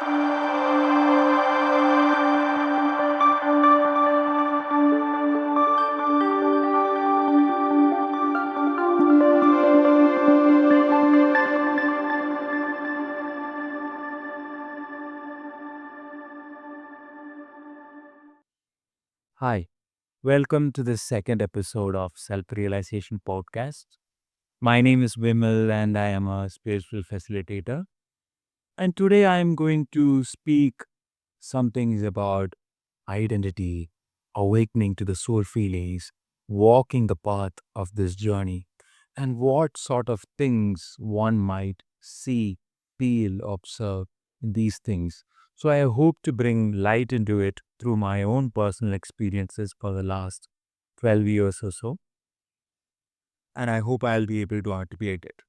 Hi, welcome to the second episode of Self Realization Podcast. My name is Vimal and I am a spiritual facilitator. And today I am going to speak some things about identity, awakening to the soul feelings, walking the path of this journey, and what sort of things one might see, feel, observe in these things. So I hope to bring light into it through my own personal experiences for the last 12 years or so, and I hope I'll be able to articulate it.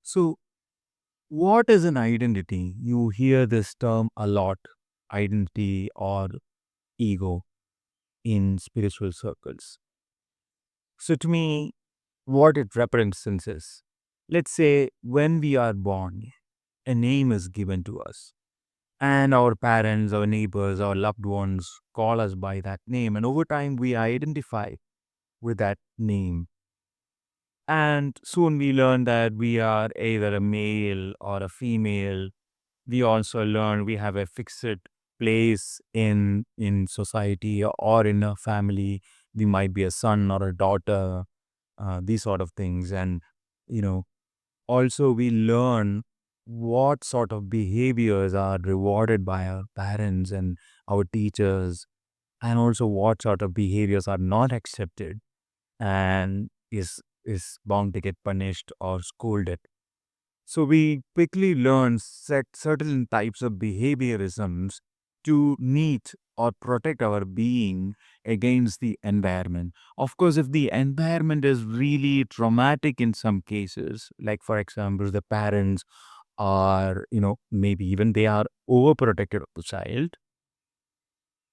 So, what is an identity? You hear this term a lot, identity or ego, in spiritual circles. So, to me, what it represents is, let's say when we are born, a name is given to us, and our parents, our neighbors, our loved ones call us by that name, and over time we identify with that name. And soon we learn that we are either a male or a female. We also learn we have a fixed place in society or in a family. We might be a son or a daughter, these sort of things. And, you know, also we learn what sort of behaviors are rewarded by our parents and our teachers, and also what sort of behaviors are not accepted and is bound to get punished or scolded. So we quickly learn certain types of behaviorisms to meet or protect our being against the environment. Of course, if the environment is really traumatic in some cases, like for example, the parents are, maybe even they are overprotected of the child,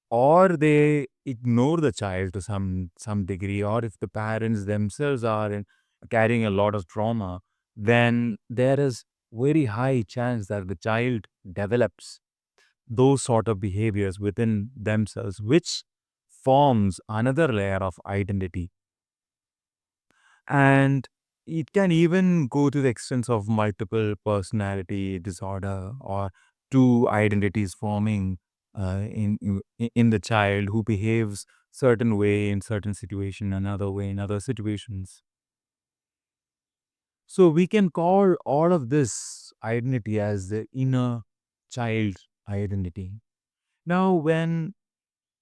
or they ignore the child to some degree, or if the parents themselves are carrying a lot of trauma, then there is very high chance that the child develops those sort of behaviors within themselves, which forms another layer of identity. And it can even go to the extent of multiple personality disorder, or two identities forming in the child who behaves certain way in certain situation, another way in other situations. So we can call all of this identity as the inner child identity. Now, when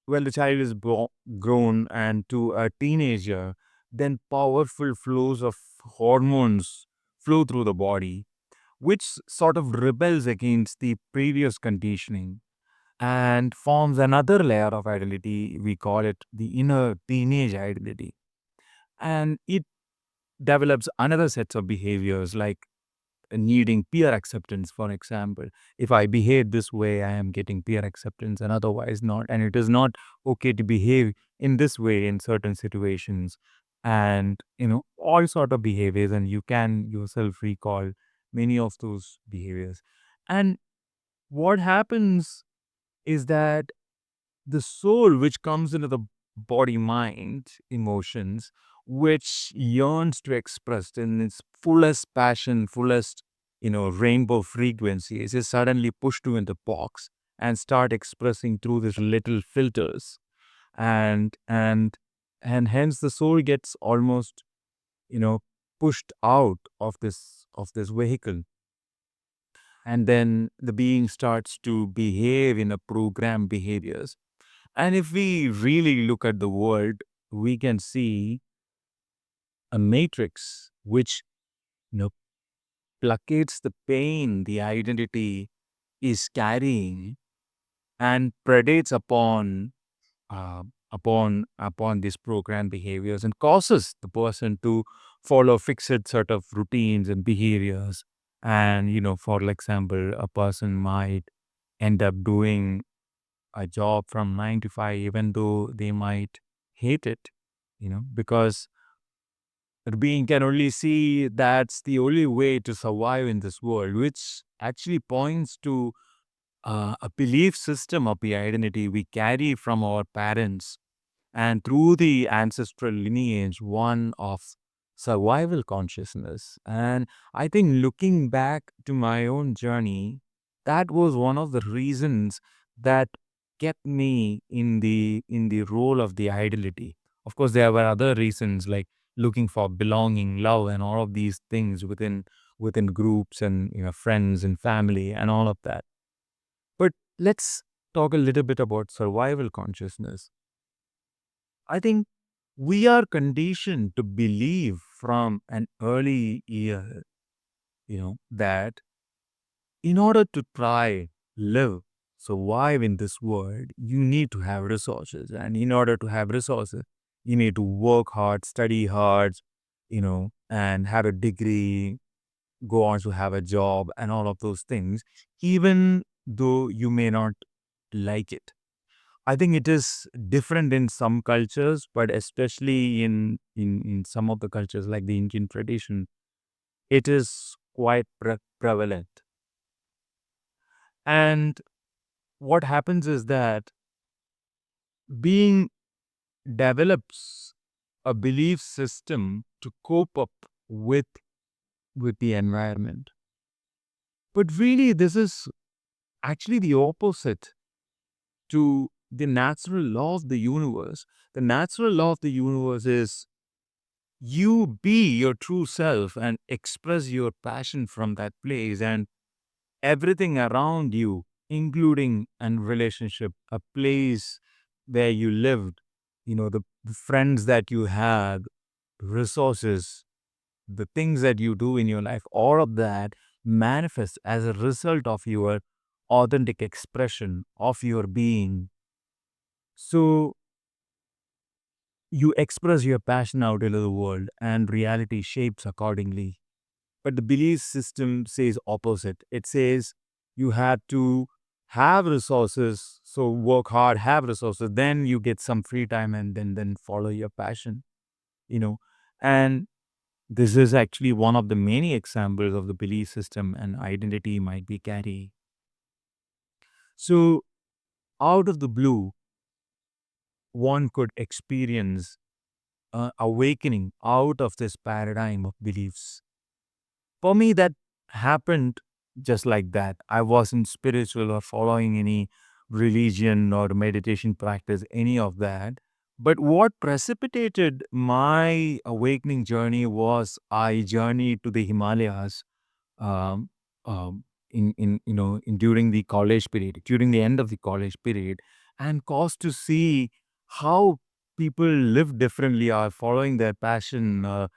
the child is grown and to a teenager, then powerful flows of hormones flow through the body, which sort of rebels against the previous conditioning and forms another layer of identity. We call it the inner teenage identity. And it develops another sets of behaviors like needing peer acceptance, for example. If I behave this way, I am getting peer acceptance and otherwise not. And it is not okay to behave in this way in certain situations. And, all sort of behaviors. And you can yourself recall many of those behaviors. And what happens is that the soul which comes into the body, mind, emotions, which yearns to express in its fullest passion, fullest, rainbow frequencies, is suddenly pushed to in the box and start expressing through these little filters. And and and hence the soul gets almost, you know pushed out of this vehicle, and then the being starts to behave in a programmed behaviors. And if we really look at the world, we can see a matrix which, you know, placates the pain the identity is carrying and predates uh, upon these programmed behaviors and causes the person to follow fixed sort of routines and behaviors. And, for example, a person might end up doing a job from 9 to 5, even though they might hate it, because the being can only see that's the only way to survive in this world, which actually points to a belief system of the identity we carry from our parents and through the ancestral lineage, one of survival consciousness. And I think looking back to my own journey, that was one of the reasons that kept me in the role of the identity. Of course, there were other reasons like looking for belonging, love, and all of these things within groups and friends and family and all of that. But let's talk a little bit about survival consciousness. I think we are conditioned to believe from an early year, that in order to try, live, survive in this world, you need to have resources. And in order to have resources, you need to work hard, study hard, and have a degree, go on to have a job and all of those things, even though you may not like it. I think it is different in some cultures, but especially in some of the cultures like the Indian tradition, it is quite prevalent. And what happens is that being develops a belief system to cope up with with the environment. But really, this is actually the opposite to the natural law of the universe. The natural law of the universe is you be your true self and express your passion from that place, and everything around you, including and relationship, a place where you lived, the friends that you had, resources, the things that you do in your life, all of that manifests as a result of your authentic expression of your being. So you express your passion out into the world and reality shapes accordingly. But the belief system says opposite. It says you have to have resources, so work hard, have resources, then you get some free time and then follow your passion, you know. And this is actually one of the many examples of the belief system and identity might be carrying. So out of the blue, one could experience awakening out of this paradigm of beliefs. For me, that happened just like that. I wasn't spiritual or following any religion or meditation practice, any of that. But what precipitated my awakening journey was I journeyed to the Himalayas, um, in during the college period, during the end of the college period, and caused to see how people live differently, are following their passion,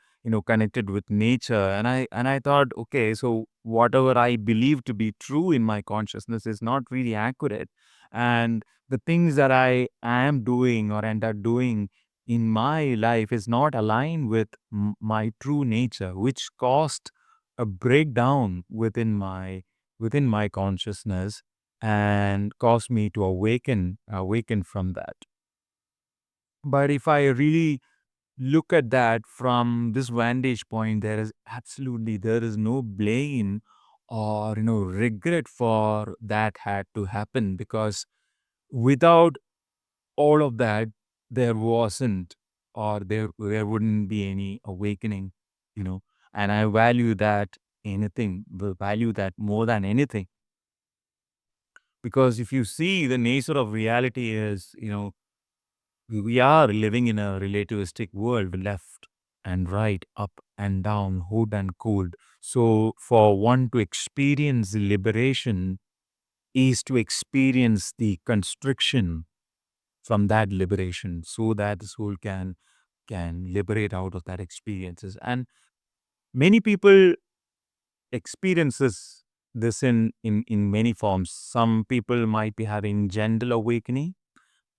connected with nature. And I thought, okay, so whatever I believe to be true in my consciousness is not really accurate, and the things that I am doing or end up doing in my life is not aligned with my true nature, which caused a breakdown within my consciousness and caused me to awaken from that. But if I really look at that from this vantage point, there is no blame or regret for that had to happen, because without all of that, there wasn't, or there wouldn't be any awakening, you know. And I value that, anything will value that more than anything, because if you see, the nature of reality is, we are living in a relativistic world, left and right, up and down, hot and cold. So for one to experience liberation is to experience the constriction from that liberation, so that the soul can liberate out of that experiences. And many people experiences this in many forms. Some people might be having gentle awakening,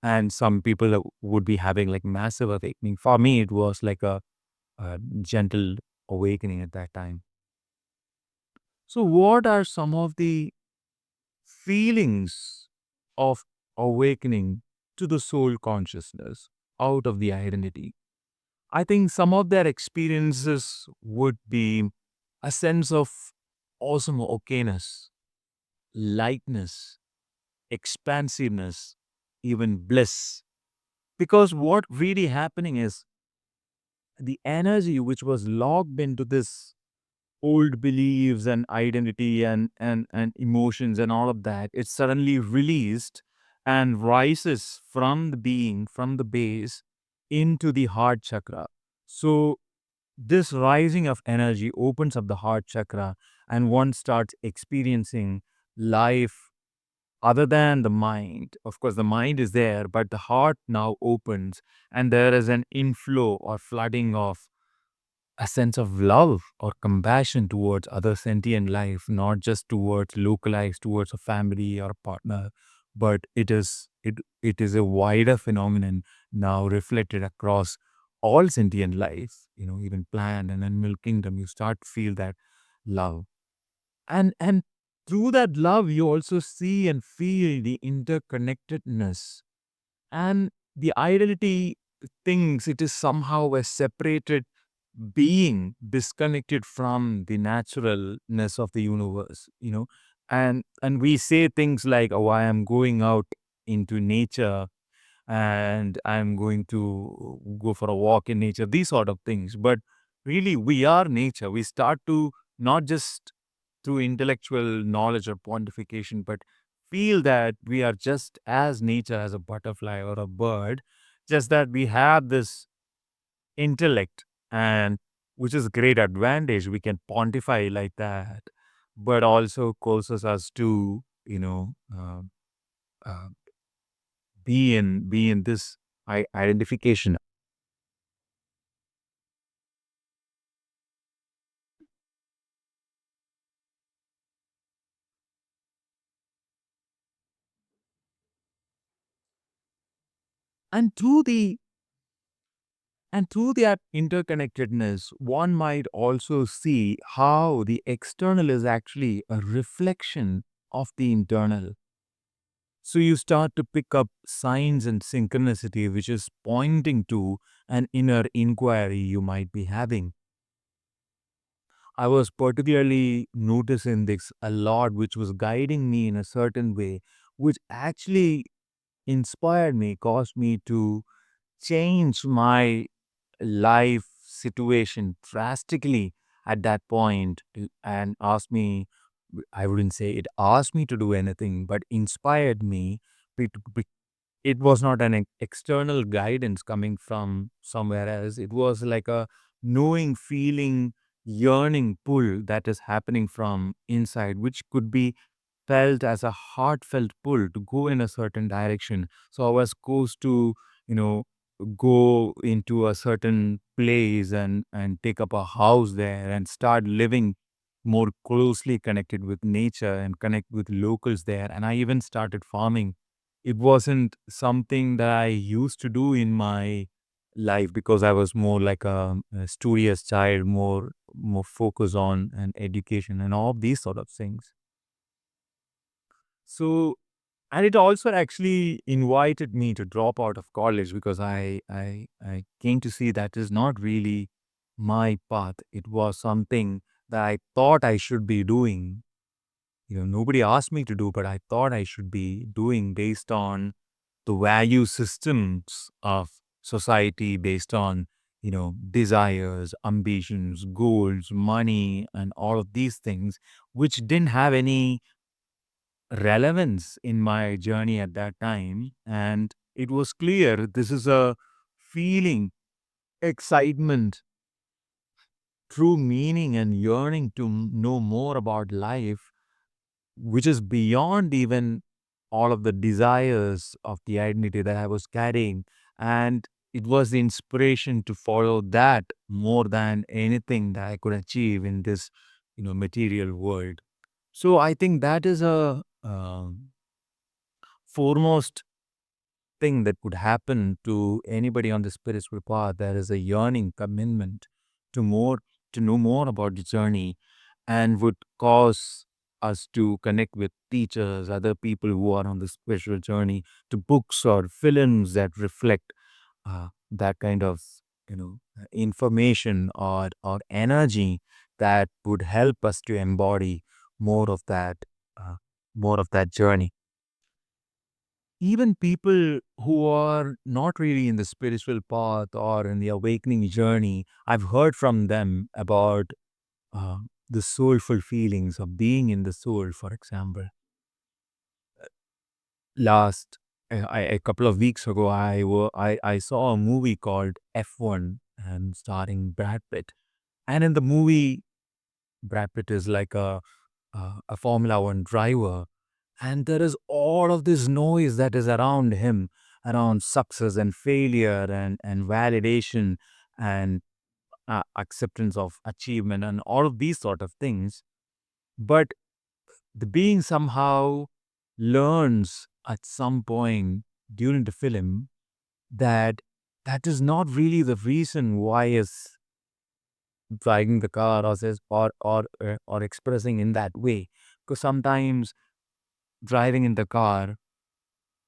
and some people would be having like massive awakening. For me, it was like a gentle awakening at that time. So what are some of the feelings of awakening to the soul consciousness out of the identity? I think some of their experiences would be a sense of awesome okayness, lightness, expansiveness, even bliss. Because what really happening is the energy which was locked into this old beliefs and identity and emotions and all of that, it's suddenly released and rises from the being, from the base into the heart chakra. So this rising of energy opens up the heart chakra, and one starts experiencing life other than the mind. Of course, the mind is there, but the heart now opens, and there is an inflow or flooding of a sense of love or compassion towards other sentient life, not just towards localized towards a family or a partner, but it is a wider phenomenon now reflected across all sentient life. Even plant and animal kingdom, you start to feel that love, and through that love, you also see and feel the interconnectedness and the identity thinks it is somehow a separated being disconnected from the naturalness of the universe. And we say things like, oh, I am going out into nature and I'm going to go for a walk in nature, these sort of things. But really, we are nature. We start to not just through intellectual knowledge or pontification, but feel that we are just as nature as a butterfly or a bird, just that we have this intellect, and which is a great advantage. We can pontify like that, but also causes us to, uh, be in this identification. And through that interconnectedness, one might also see how the external is actually a reflection of the internal. So you start to pick up signs and synchronicity, which is pointing to an inner inquiry you might be having. I was particularly noticing this a lot, which was guiding me in a certain way, which actually inspired me, caused me to change my life situation drastically at that point, and asked me, I wouldn't say it asked me to do anything, but inspired me. It was not an external guidance coming from somewhere else. It was like a knowing, feeling, yearning pull that is happening from inside, which could be felt as a heartfelt pull to go in a certain direction. So I was supposed to, you know, go into a certain place and take up a house there and start living more closely connected with nature and connect with locals there. And I even started farming. It wasn't something that I used to do in my life because I was more like a studious child, more focused on and education and all these sort of things. So, and it also actually invited me to drop out of college because I came to see that is not really my path. It was something that I thought I should be doing. Nobody asked me to do, but I thought I should be doing based on the value systems of society, based on, desires, ambitions, goals, money, and all of these things, which didn't have any relevance in my journey at that time. And it was clear this is a feeling, excitement, true meaning, and yearning to know more about life, which is beyond even all of the desires of the identity that I was carrying. And it was the inspiration to follow that more than anything that I could achieve in this, material world. So I think that is a foremost thing that could happen to anybody on the spiritual path. There is a yearning commitment to more, to know more about the journey, and would cause us to connect with teachers, other people who are on the spiritual journey, to books or films that reflect that kind of, information or energy that would help us to embody more of that, uh, more of that journey. even people who are not really in the spiritual path or in the awakening journey, I've heard from them about uh, the soulful feelings of being in the soul, for example. Last a couple of weeks ago, I saw a movie called F1 and starring Brad Pitt. And in the movie, Brad Pitt is like a Formula One driver, and there is all of this noise that is around him, around success and failure and validation and acceptance of achievement and all of these sort of things. But the being somehow learns at some point during the film that that is not really the reason why is driving the car or says or expressing in that way, because sometimes driving in the car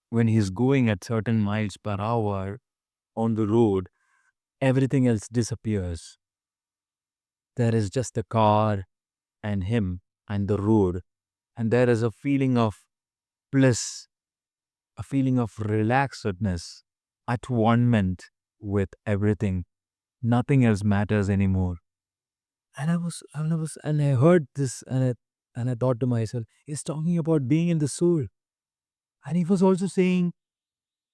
when he's going at certain miles per hour on the road, everything else disappears. There is just the car and him and the road, and there is a feeling of bliss, a feeling of relaxedness, at one ment with everything. Nothing else matters anymore. And I heard this, and I thought to myself, he's talking about being in the soul, and he was also saying,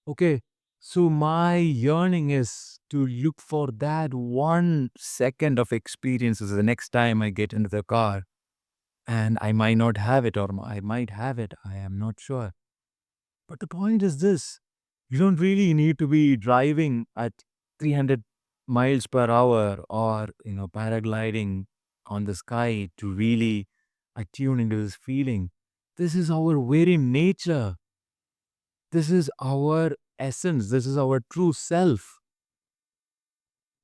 okay, so my yearning is to look for that 1 second of experiences the next time I get into the car, and I might not have it, or I might have it. I am not sure. But the point is this: you don't really need to be driving at 300 miles per hour or paragliding on the sky to really attune into this feeling. This is our very nature. This is our essence. This is our true self.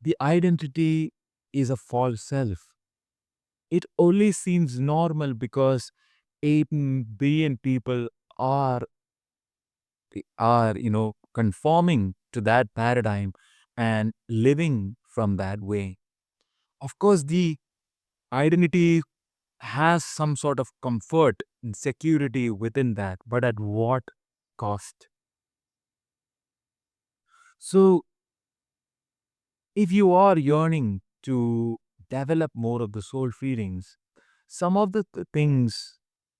The identity is a false self. It only seems normal because 8 billion people are conforming to that paradigm and living from that way. Of course, the identity has some sort of comfort and security within that, but at what cost? So, if you are yearning to develop more of the soul feelings, some of the things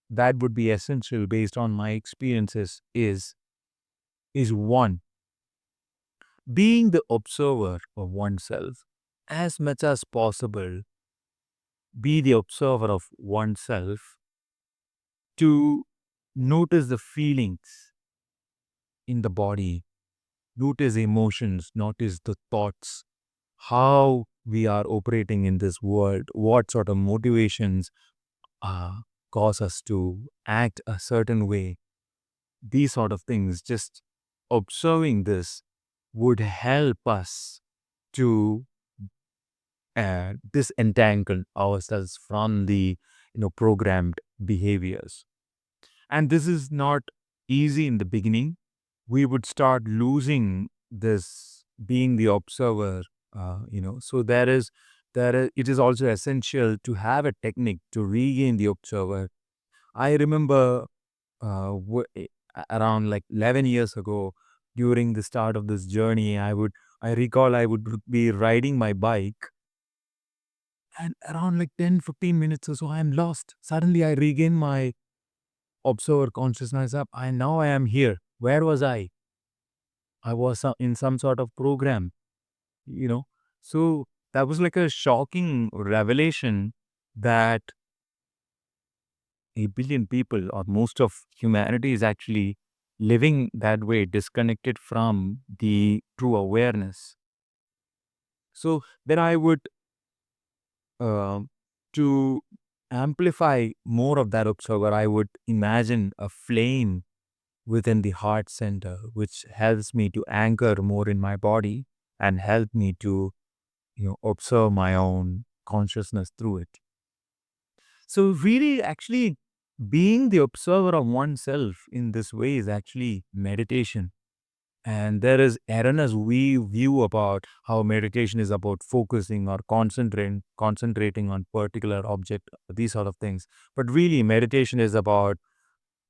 that would be essential based on my experiences is one, being the observer of oneself. As much as possible, be the observer of oneself to notice the feelings in the body, notice emotions, notice the thoughts, how we are operating in this world, what sort of motivations cause us to act a certain way. These sort of things, just observing this would help us to disentangle ourselves from the programmed behaviors. And this is not easy in the beginning. We would start losing this being the observer. So it is also essential to have a technique to regain the observer. I remember around like 11 years ago, during the start of this journey, I recall I would be riding my bike, and around like 10-15 minutes or so, I'm lost. Suddenly, I regain my observer consciousness up. And now I am here. Where was I? I was in some sort of program, you know. So that was like a shocking revelation that 8 billion people, or most of humanity, is actually living that way, disconnected from the true awareness. So then I would, um, to amplify more of that observer, I would imagine a flame within the heart center, which helps me to anchor more in my body and help me to, observe my own consciousness through it. So really, actually, being the observer of oneself in this way is actually meditation. And there is erroneous we view about how meditation is about focusing or concentrating on particular object, these sort of things. But really, meditation is about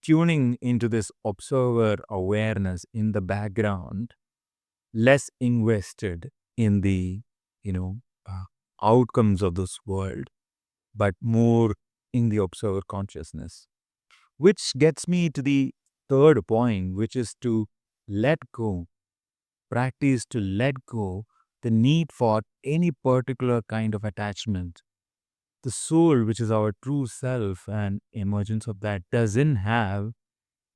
tuning into this observer awareness in the background, less invested in the, you know, uh, outcomes of this world, but more in the observer consciousness. Which gets me to the third point, which is to let go, practice to let go the need for any particular kind of attachment. The soul, which is our true self and emergence of that, doesn't have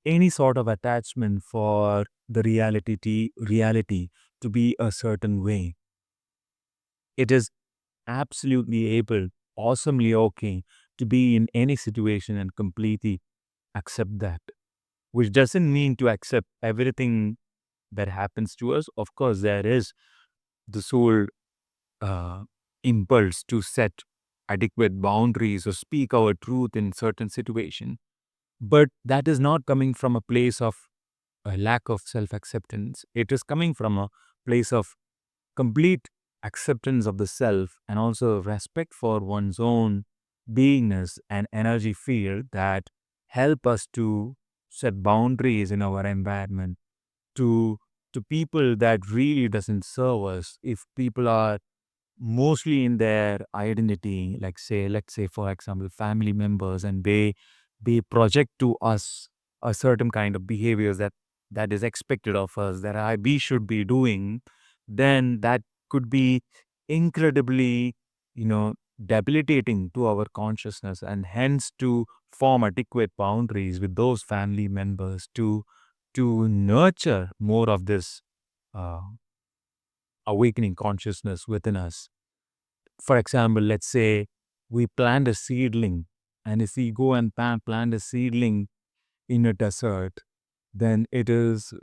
any sort of attachment for the reality to be a certain way. It is absolutely able, awesomely okay to be in any situation and completely accept that, which doesn't mean to accept everything that happens to us. Of course, there is the soul uh, impulse to set adequate boundaries or speak our truth in certain situation. But that is not coming from a place of a lack of self acceptance. It is coming from a place of complete acceptance of the self and also respect for one's own beingness and energy field that help us to set boundaries in our environment to people that really doesn't serve us. If people are mostly in their identity, like say, let's say for example family members, and they project to us a certain kind of behaviors that is expected of us, that we should be doing, then that could be incredibly, you know, debilitating to our consciousness, and hence to form adequate boundaries with those family members to nurture more of this uh, awakening consciousness within us. For example, let's say we plant a seedling, and if we go and plant a seedling in a desert, then it is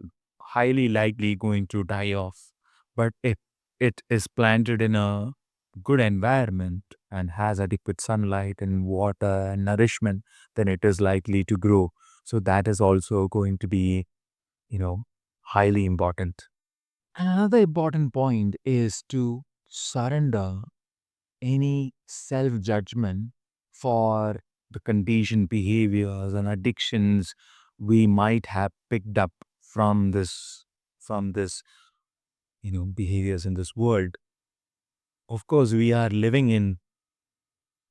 highly likely going to die off. But if it is planted in a good environment and has adequate sunlight and water and nourishment, then it is likely to grow. So that is also going to be, highly important. Another important point is to surrender any self judgment for the conditioned behaviors and addictions we might have picked up from this behaviors in this world. Of course, we are living in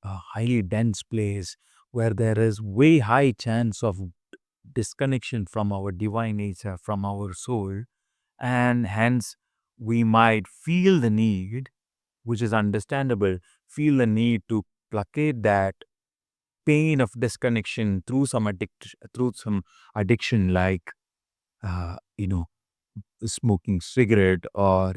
a highly dense place where there is way high chance of disconnection from our divine nature, from our soul, and hence we might feel the need, which is understandable, feel the need to placate that pain of disconnection through some addiction, like uh, you know smoking cigarette, or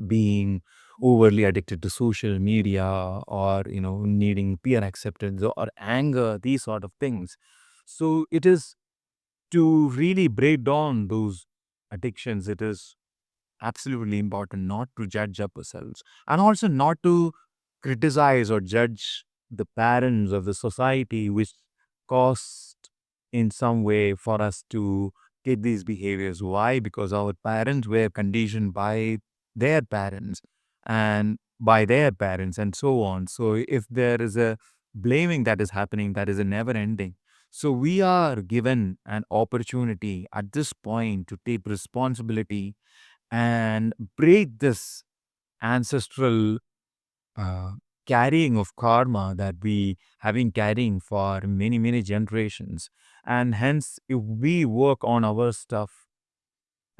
being overly addicted to social media, or needing peer acceptance or anger, these sort of things. So it is to really break down those addictions. It is absolutely important not to judge ourselves, and also not to criticize or judge the parents of the society which caused in some way for us to get these behaviors. Why? Because our parents were conditioned by their parents and by their parents and so on. So if there is a blaming that is happening, that is a never ending. So we are given an opportunity at this point to take responsibility and break this ancestral uh, carrying of karma that we have been carrying for many generations. And hence, if we work on our stuff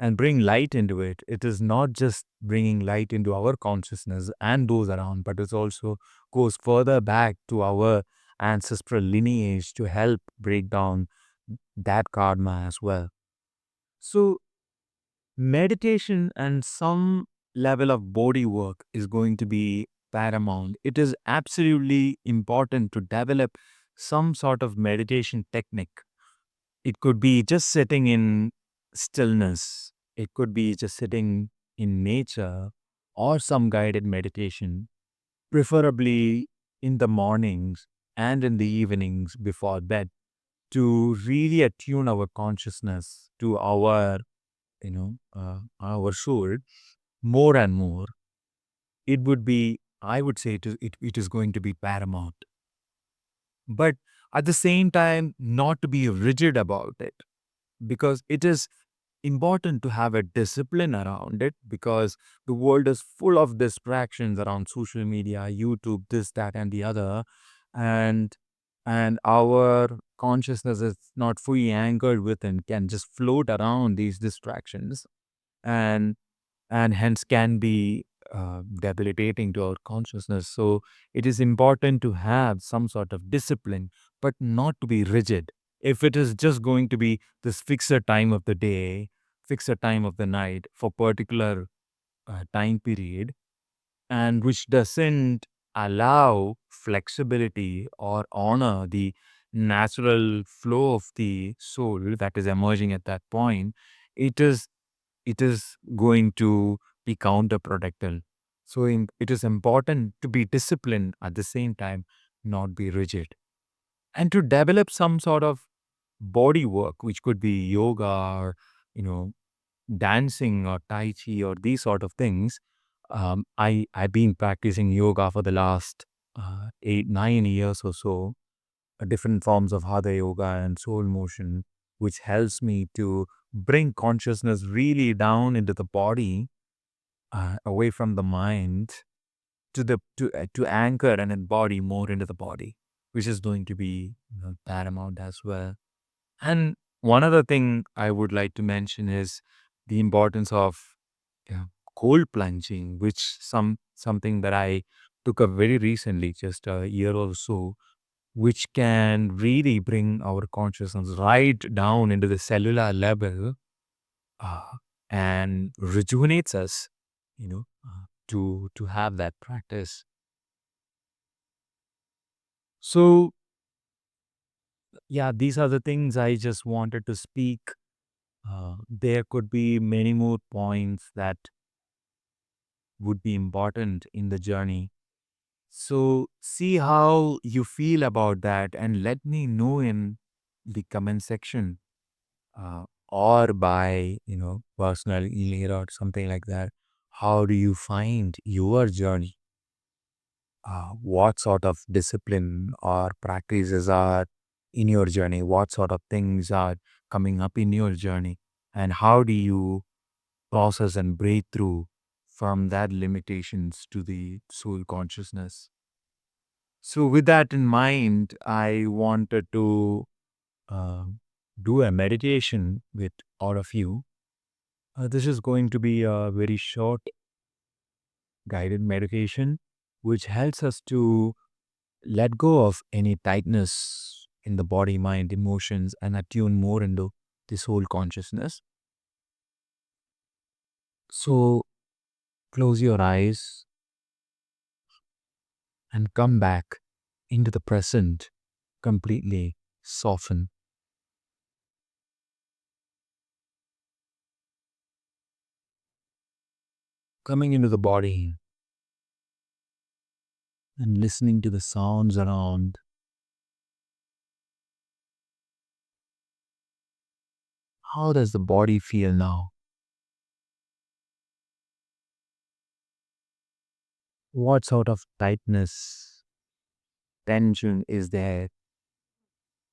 and bring light into it, it is not just bringing light into our consciousness and those around, but it also goes further back to our ancestral lineage to help break down that karma as well. So meditation and some level of body work is going to be paramount. It is absolutely important to develop some sort of meditation technique. It could be just sitting in stillness, it could be just sitting in nature, or some guided meditation, preferably in the mornings and in the evenings before bed, to really attune our consciousness to our soul more and more. It would be, I would say, it is going to be paramount. But At the same time, not to be rigid about it, because it is important to have a discipline around it, because the world is full of distractions around social media, YouTube, this, that, and the other. And our consciousness is not fully anchored within, can just float around these distractions, and hence can be debilitating to our consciousness. So it is important to have some sort of discipline, but not to be rigid. If it is just going to be this fixed time of the day, fixed time of the night for particular time period, and which doesn't allow flexibility or honor the natural flow of the soul that is emerging at that point, it is going to be counterproductive. So it is important to be disciplined at the same time, not be rigid, and to develop some sort of body work, which could be yoga or you know dancing or tai chi or these sort of things. I've been practicing yoga for the last 8 9 years or so, different forms of hatha yoga and soul motion, which helps me to bring consciousness really down into the body, away from the mind, to anchor and embody more into the body, which is going to be paramount as well. And one other thing I would like to mention is the importance of yeah, cold plunging, which something that I took up very recently, just a year or so, which can really bring our consciousness right down into the cellular level, uh, and rejuvenates us, to have that practice. So yeah, these are the things I just wanted to speak. There could be many more points that would be important in the journey. So see how you feel about that and let me know in the comment section, or by personal email or something like that. How do you find your journey? What sort of discipline or practices are in your journey? What sort of things are coming up in your journey? And how do you process and break through from that limitations to the soul consciousness? So, with that in mind, I wanted to uh, do a meditation with all of you. This is going to be a very short guided meditation, which helps us to let go of any tightness in the body, mind, emotions, and attune more into the soul consciousness. So, close your eyes and come back into the present, completely soften, coming into the body and listening to the sounds around. How does the body feel now? What sort of tightness, tension is there?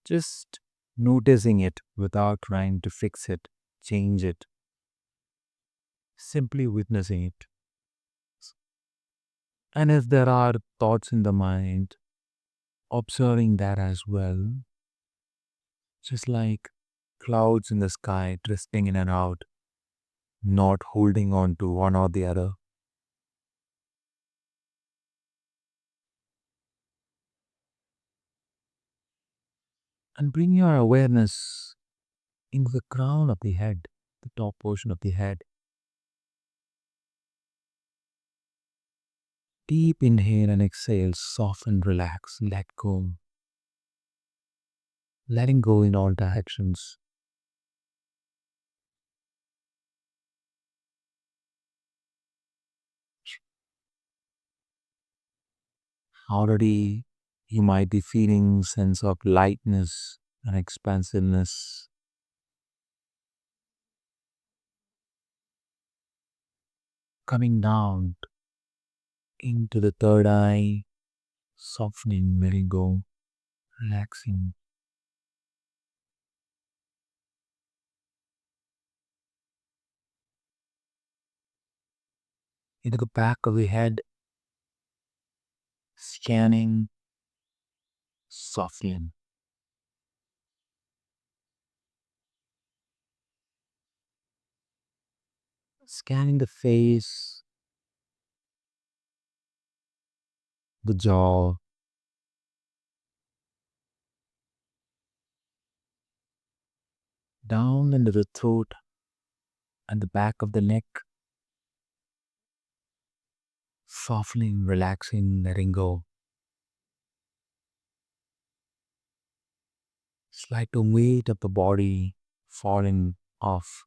Just noticing it without trying to fix it, change it, simply witnessing it. And if there are thoughts in the mind, observing that as well, just like clouds in the sky drifting in and out, not holding on to one or the other. And bring your awareness into the crown of the head, the top portion of the head. Deep inhale and exhale, soften, relax, let go. Letting go in all directions. Already you might be feeling sense of lightness and expansiveness coming down into the third eye, softening, letting go, relaxing into the back of the head, scanning softly, scanning the face, the jaw, down into the throat and the back of the neck, softening, relaxing, letting go. It's like the weight of the body falling off,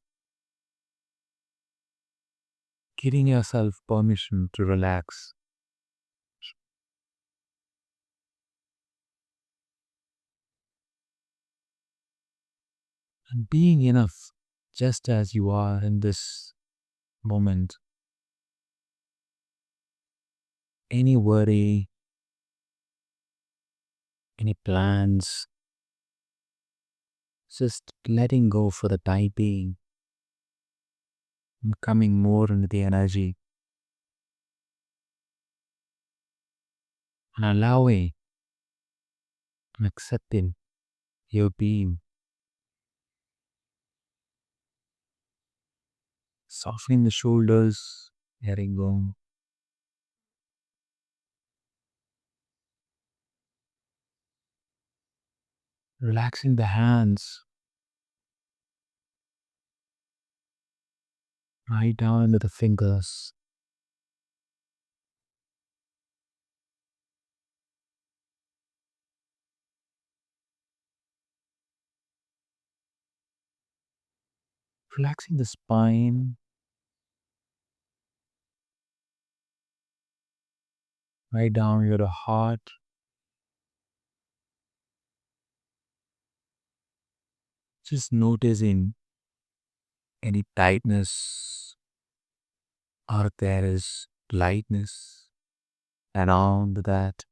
giving yourself permission to relax and being enough just as you are in this moment. Any worry, any plans, just letting go for the time being and coming more into the energy and allowing and accepting your being, softening the shoulders, letting go, relaxing the hands right down into the fingers, relaxing the spine right down into the heart, just noticing any tightness or if there is lightness around that,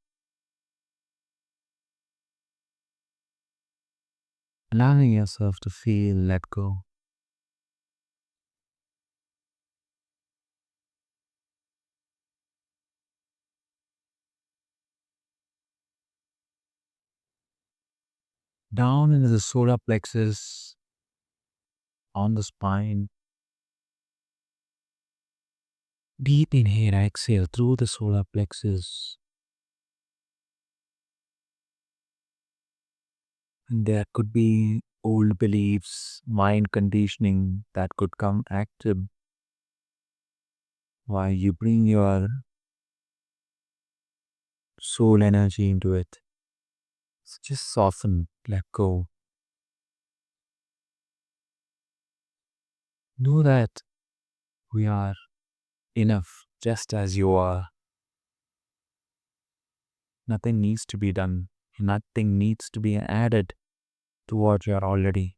allowing yourself to feel let go. Down into the solar plexus on the spine. Deep inhale, exhale through the solar plexus. And there could be old beliefs, mind conditioning that could come active while you bring your soul energy into it. So just soften, let go. Know that we are enough just as you are. Nothing needs to be done. Nothing needs to be added to what you are already.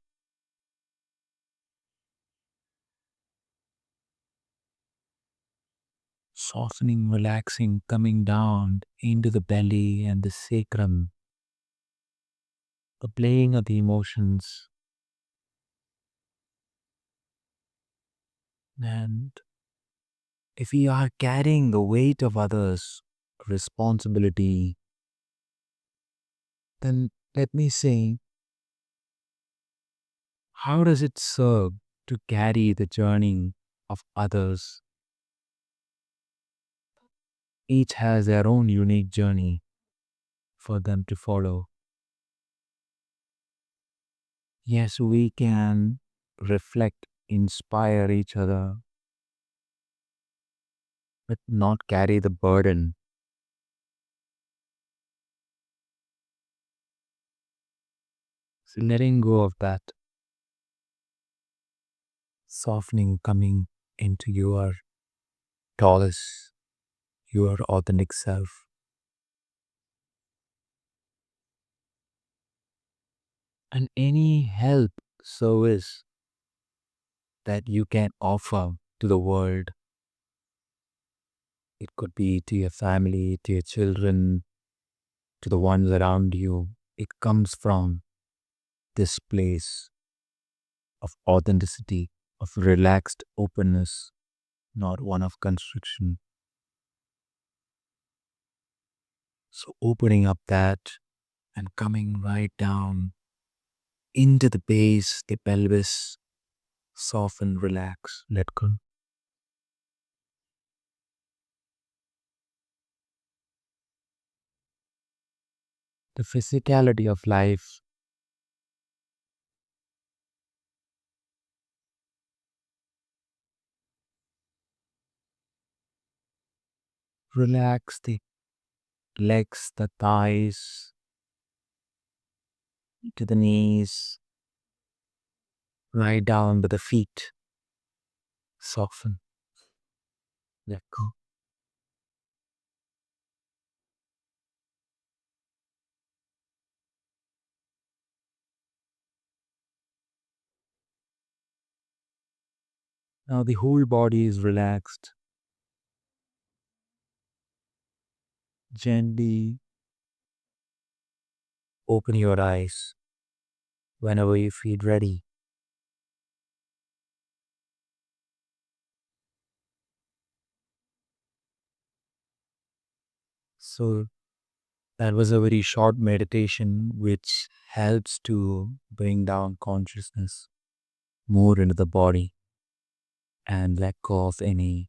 Softening, relaxing, coming down into the belly and the sacrum, the playing of the emotions. And if we are carrying the weight of others' responsibility, then let me say, how does it serve to carry the journey of others? Each has their own unique journey for them to follow. Yes, we can reflect, inspire each other, but not carry the burden. So letting go of that, softening, coming into your tallest, your authentic self. And any help, service that you can offer to the world, it could be to your family, to your children, to the ones around you. it comes from this place of authenticity, of relaxed openness, not one of constriction. So opening up that and coming right down into the base, the pelvis, soften, relax, let go. The physicality of life, relax the legs, the thighs, to the knees, right down with the feet, soften, let go. Now the whole body is relaxed. Gently open your eyes whenever you feel ready. So that was a very short meditation which helps to bring down consciousness more into the body and let go of any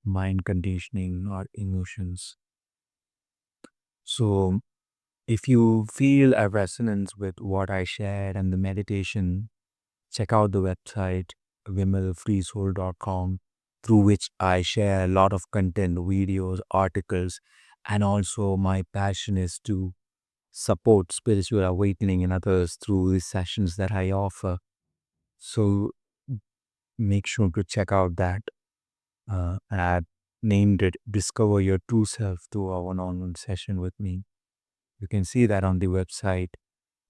mind conditioning or emotions. So if you feel a resonance with what I shared and the meditation, check out the website vimalfreesoul.com, through which I share a lot of content, videos, articles, and also my passion is to support spiritual awakening in others through the sessions that I offer. So make sure to check out that. I named it Discover Your True Self through our one-on-one session with me. You can see that on the website.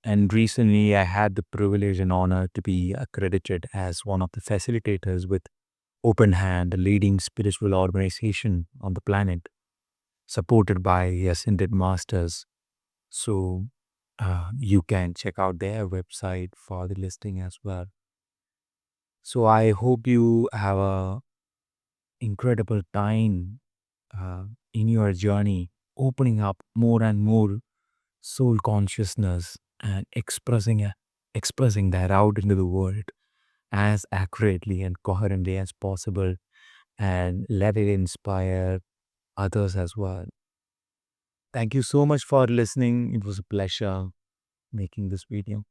And recently, I had the privilege and honor to be accredited as one of the facilitators with Open Hand, a leading spiritual organization on the planet, supported by ascended masters. So you can check out their website for the listing as well. So I hope you have a incredible time in your journey, opening up more and more soul consciousness and expressing that out into the world as accurately and coherently as possible, and let it inspire others as well. Thank you so much for listening. It was a pleasure making this video.